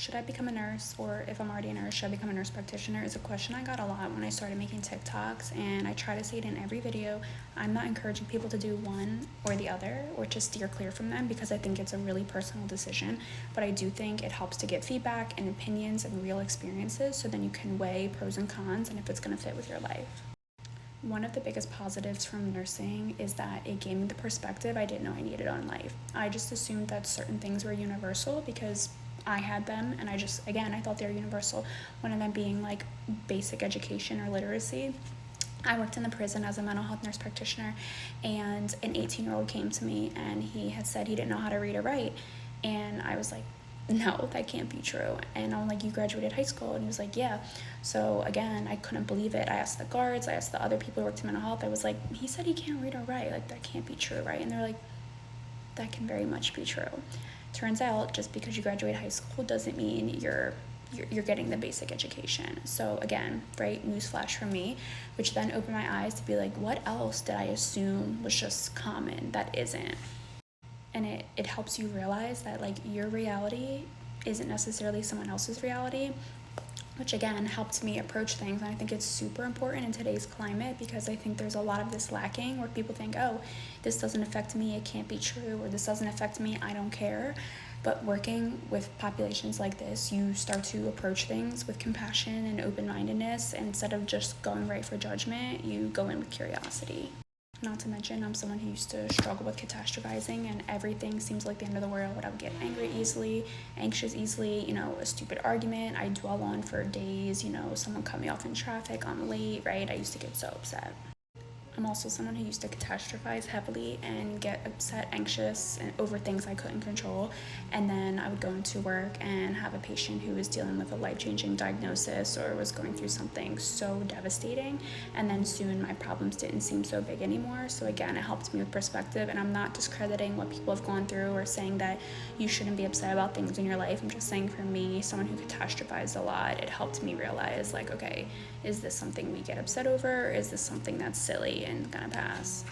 should I become a nurse, or if I'm already a nurse, should I become a nurse practitioner, is a question I got a lot when I started making TikToks, and I try to say it in every video. I'm not encouraging people to do one or the other or to steer clear from them, because I think it's a really personal decision, but I do think it helps to get feedback and opinions and real experiences, so then you can weigh pros and cons and if it's going to fit with your life. One of the biggest positives from nursing is that it gave me the perspective I didn't know I needed on life. I just assumed that certain things were universal because I had them, and I thought they were universal. One of them being like basic education or literacy. I worked in the prison as a mental health nurse practitioner, and an 18-year-old came to me and he had said he didn't know how to read or write. And I was like, no, that can't be true. And I'm like, you graduated high school? And he was like, yeah. So again, I couldn't believe it. I asked the guards, I asked the other people who worked in mental health. I was like, he said he can't read or write. Like, that can't be true, right? And they're like, that can very much be true. Turns out, just because you graduate high school doesn't mean you're getting the basic education. So again, right, newsflash from me, which then opened my eyes to be like, what else did I assume was just common that isn't? And it helps you realize that like your reality isn't necessarily someone else's reality, which again helped me approach things. And I think it's super important in today's climate, because I think there's a lot of this lacking where people think, oh, this doesn't affect me, it can't be true, or this doesn't affect me, I don't care. But working with populations like this, you start to approach things with compassion and open-mindedness. And instead of just going right for judgment, you go in with curiosity. Not to mention, I'm someone who used to struggle with catastrophizing, and everything seems like the end of the world. I would get angry easily, anxious easily, a stupid argument I dwell on for days, someone cut me off in traffic, I'm late, right? I used to get so upset. I'm also someone who used to catastrophize heavily and get upset, anxious, and over things I couldn't control. And then I would go into work and have a patient who was dealing with a life-changing diagnosis or was going through something so devastating. And then soon my problems didn't seem so big anymore. So again, it helped me with perspective. And I'm not discrediting what people have gone through or saying that you shouldn't be upset about things in your life. I'm just saying, for me, someone who catastrophized a lot, it helped me realize, like, okay, is this something we get upset over? Or is this something that's silly and gonna pass?